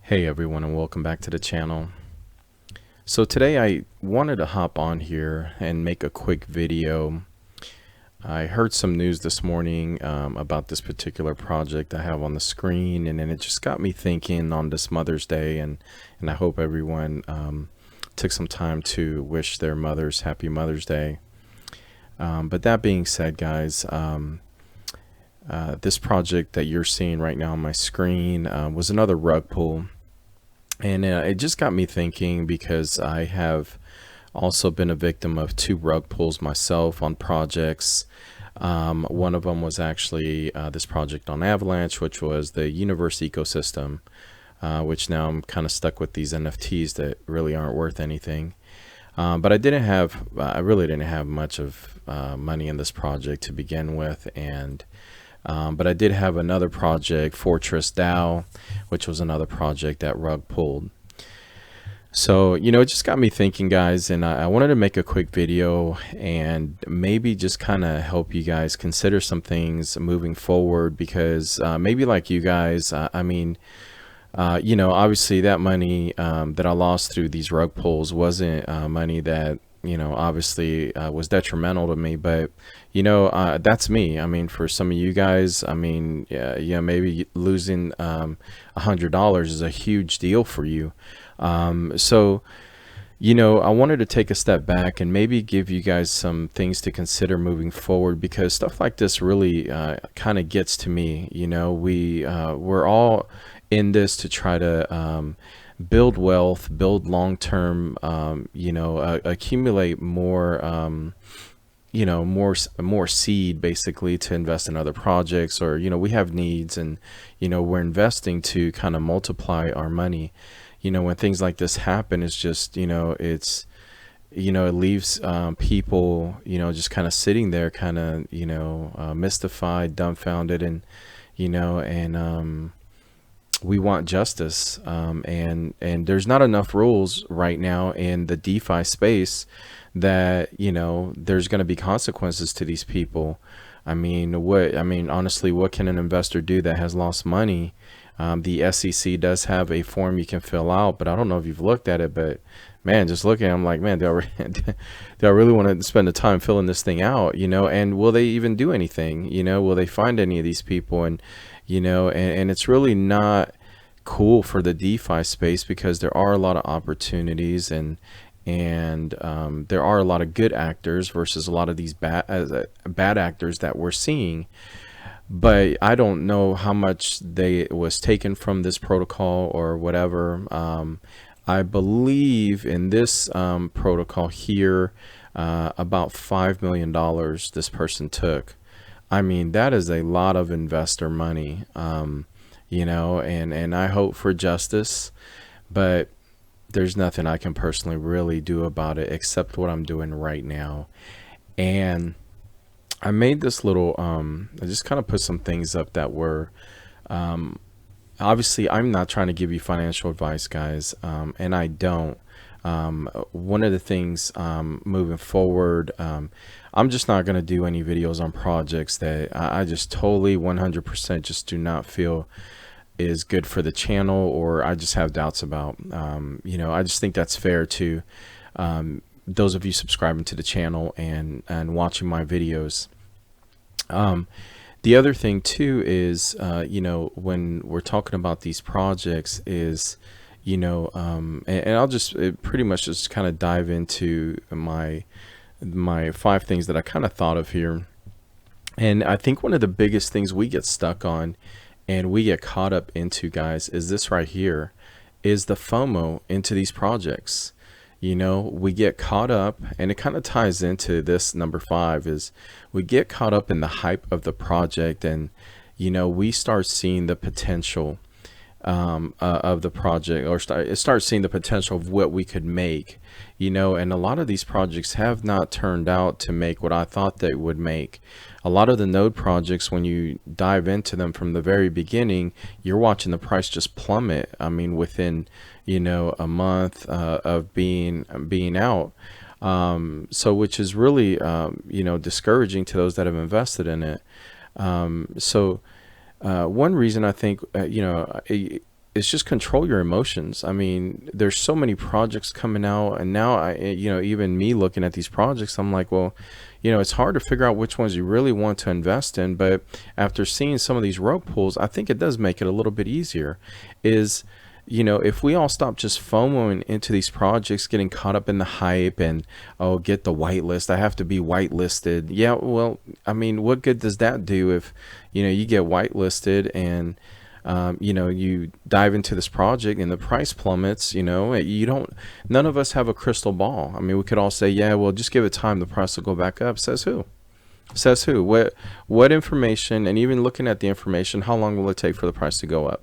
Hey everyone, and welcome back to the channel. So today I wanted to hop on here and make a quick video. I heard some news this morning about this particular project I have on the screen, and then it just got me thinking on this Mother's Day, and I hope everyone took some time to wish their mothers happy Mother's Day. But that being said, guys, this project that you're seeing right now on my screen was another rug pull. And it just got me thinking because I have also been a victim of two rug pulls myself on projects. One of them was actually this project on Avalanche, which was the universe ecosystem, which now I'm kind of stuck with these NFTs that really aren't worth anything. But I really didn't have much of money in this project to begin with, and but I did have another project, Fortress DAO, which was another project that rug pulled. So, it just got me thinking, guys, and I wanted to make a quick video and maybe just kind of help you guys consider some things moving forward, because maybe like you guys, obviously that money that I lost through these rug pulls wasn't money that obviously was detrimental to me, but that's me. I mean, for some of you guys, maybe losing $100 is a huge deal for you. So I wanted to take a step back and maybe give you guys some things to consider moving forward, because stuff like this really kind of gets to me. We're all in this to try to build wealth, build long-term, accumulate more, more seed basically to invest in other projects, or, we have needs, and, we're investing to kind of multiply our money. When things like this happen, it's just, it leaves people, just kind of sitting there kind of, mystified, dumbfounded, and, we want justice, and there's not enough rules right now in the DeFi space that there's going to be consequences to these people. Honestly, what can an investor do that has lost money? The SEC does have a form you can fill out, but I don't know if you've looked at it, but man, just looking, I'm like, man, do I really want to spend the time filling this thing out, and will they even do anything? Will they find any of these people? And and it's really not cool for the DeFi space, because there are a lot of opportunities, and there are a lot of good actors versus a lot of these bad actors that we're seeing. But I don't know how much was taken from this protocol or whatever. I believe in this protocol here, about $5 million this person took. That is a lot of investor money, and I hope for justice, but there's nothing I can personally really do about it except what I'm doing right now. And I made this little, I just kind of put some things up that were, obviously I'm not trying to give you financial advice, guys, and I don't. One of the things moving forward, I'm just not going to do any videos on projects that I just totally 100% just do not feel is good for the channel, or I just have doubts about. I just think that's fair to those of you subscribing to the channel and watching my videos. The other thing too is, when we're talking about these projects is, and I'll just pretty much just kind of dive into my 5 things that I kind of thought of here. And I think one of the biggest things we get stuck on and we get caught up into, guys, is this right here, is the FOMO into these projects. We get caught up, and it kind of ties into this number 5, is we get caught up in the hype of the project, and we start seeing the potential of the project, or start seeing the potential of what we could make, and a lot of these projects have not turned out to make what I thought they would make. A lot of the node projects, when you dive into them from the very beginning, you're watching the price just plummet. Within a month of being out, so which is really discouraging to those that have invested in it. One reason I think it's just control your emotions. I mean, there's so many projects coming out, and now even me looking at these projects, I'm like, well, it's hard to figure out which ones you really want to invest in. But after seeing some of these rug pulls, I think it does make it a little bit easier. Is if we all stop just FOMOing into these projects, getting caught up in the hype and, oh, get the whitelist, I have to be whitelisted. Yeah, well, I mean, what good does that do if, you get whitelisted and, you dive into this project and the price plummets, none of us have a crystal ball. I mean, we could all say, yeah, well, just give it time. The price will go back up. Says who? Says who? What information, and even looking at the information, how long will it take for the price to go up?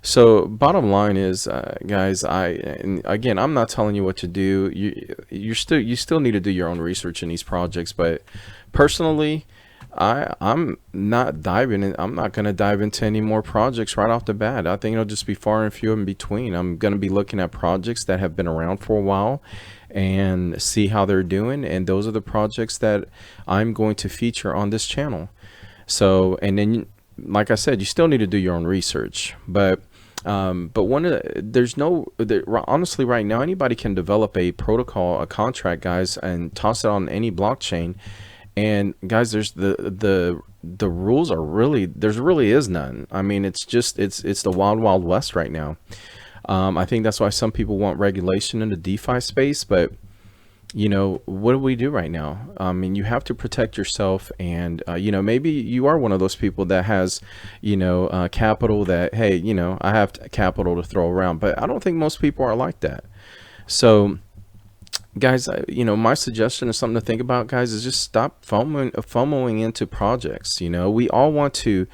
So bottom line is, guys, and again, I'm not telling you what to do. You still need to do your own research in these projects. But personally, I'm not diving in. I'm not going to dive into any more projects right off the bat. I think it'll just be far and few in between. I'm going to be looking at projects that have been around for a while and see how they're doing. And those are the projects that I'm going to feature on this channel. So, and then, like I said, you still need to do your own research. But honestly, right now, anybody can develop a protocol, a contract, guys, and toss it on any blockchain. And guys, there's the rules are really is none. I mean, it's the wild west right now. I think that's why some people want regulation in the DeFi space, but what do we do right now? I mean, you have to protect yourself, and maybe you are one of those people that has capital that, hey, I have capital to throw around, but I don't think most people are like that. So guys, my suggestion is something to think about, guys, is just stop FOMOing into projects. We all want to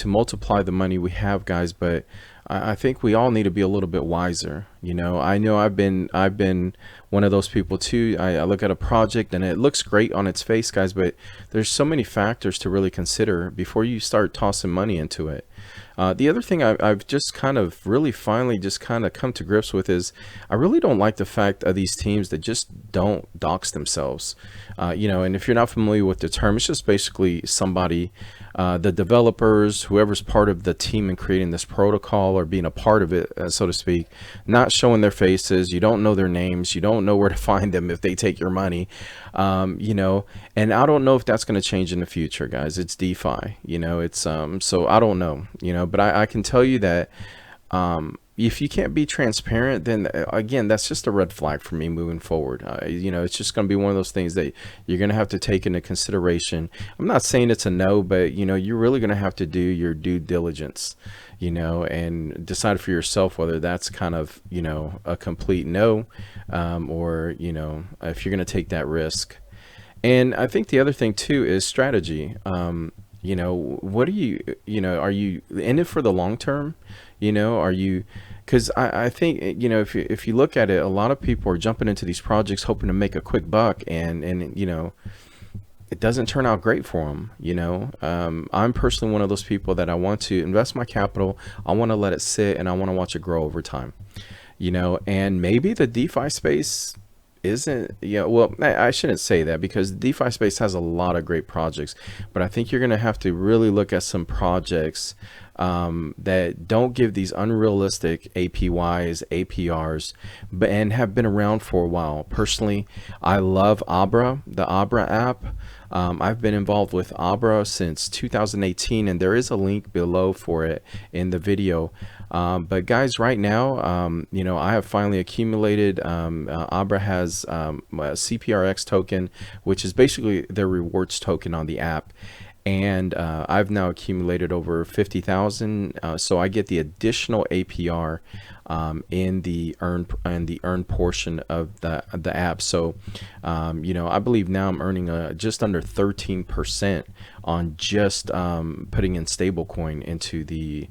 multiply the money we have, guys, but I think we all need to be a little bit wiser. I know I've been one of those people too. I look at a project and it looks great on its face, guys, but there's so many factors to really consider before you start tossing money into it. The other thing I've just kind of really finally just kind of come to grips with is I really don't like the fact of these teams that just don't dox themselves. And if you're not familiar with the term, it's just basically somebody, the developers, whoever's part of the team in creating this protocol or being a part of it, so to speak, not showing their faces. You don't know their names. You don't know where to find them if they take your money. And I don't know if that's going to change in the future, guys. It's DeFi, it's so I don't know, but I can tell you that if you can't be transparent, then again, that's just a red flag for me moving forward. It's just going to be one of those things that you're going to have to take into consideration. I'm not saying it's a no, but you're really going to have to do your due diligence, and decide for yourself whether that's kind of, a complete no, or, if you're going to take that risk. And I think the other thing too is strategy. What are are you in it for the long term? Are you, because I think, if you look at it, a lot of people are jumping into these projects hoping to make a quick buck, and it doesn't turn out great for them. I'm personally one of those people that I want to invest my capital. I want to let it sit and I want to watch it grow over time, and maybe the DeFi space isn't, well, I shouldn't say that, because the DeFi space has a lot of great projects, but I think you're going to have to really look at some projects that don't give these unrealistic APYs, APRs, and have been around for a while. Personally, I love Abra, the Abra app. I've been involved with Abra since 2018, and there is a link below for it in the video. But guys, right now, I have finally accumulated, Abra has a CPRX token, which is basically their rewards token on the app. And I've now accumulated over 50,000, so I get the additional APR in the earn portion of the app. So I believe now I'm earning just under 13% on just putting in stablecoin into the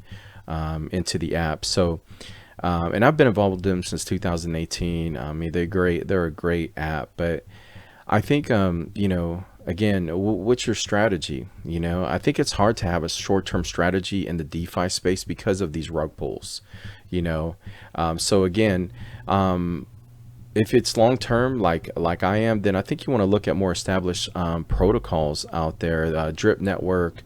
app. So and I've been involved with them since 2018. I mean, they're a great app, but I think again, what's your strategy? I think it's hard to have a short-term strategy in the DeFi space because of these rug pulls. So again, if it's long-term, like I am, then I think you want to look at more established protocols out there, Drip Network,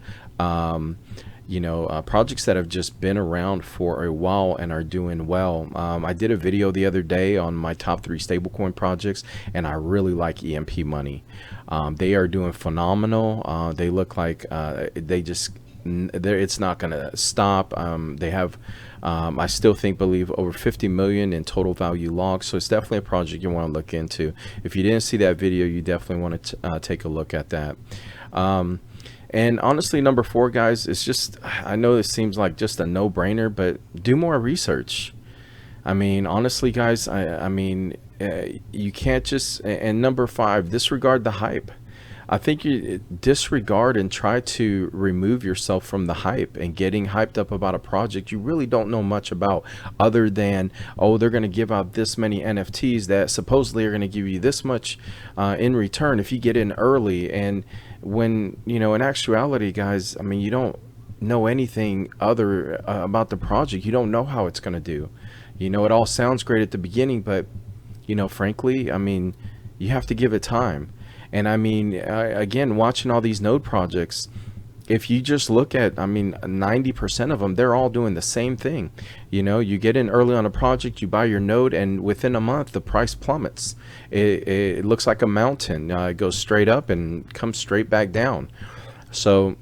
projects that have just been around for a while and are doing well. I did a video the other day on my top 3 stablecoin projects, and I really like EMP Money. They are doing phenomenal. They look like it's not going to stop. They have, I still believe over 50 million in total value logged. So it's definitely a project you want to look into. If you didn't see that video, you definitely want to take a look at that. And honestly, number 4, guys, it's just, I know this seems like just a no-brainer, but do more research. I mean, honestly, guys, I mean, you can't just, and number 5, disregard the hype. I think you disregard and try to remove yourself from the hype and getting hyped up about a project you really don't know much about, other than, oh, they're going to give out this many NFTs that supposedly are going to give you this much in return if you get in early. And when, in actuality, guys, I mean, you don't know anything other about the project. You don't know how it's going to do. It all sounds great at the beginning, but, frankly, I mean, you have to give it time. And I mean, again, watching all these node projects, if you just look at, I mean, 90% of them, they're all doing the same thing. You get in early on a project, you buy your node, and within a month, the price plummets. It looks like a mountain. It goes straight up and comes straight back down. So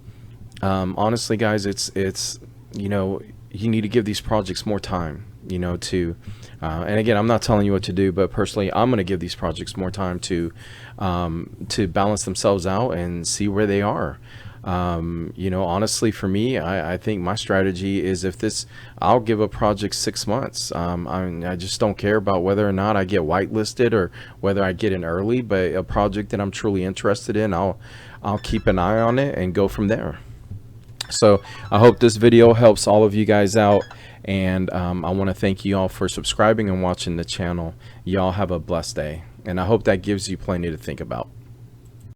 honestly, guys, it's you need to give these projects more time, and again, I'm not telling you what to do, but personally, I'm going to give these projects more time to balance themselves out and see where they are. Honestly, for me, I think my strategy is, I'll give a project 6 months. I just don't care about whether or not I get whitelisted or whether I get in early, but a project that I'm truly interested in, I'll keep an eye on it and go from there. So I hope this video helps all of you guys out. And I want to thank you all for subscribing and watching the channel. Y'all have a blessed day. And I hope that gives you plenty to think about.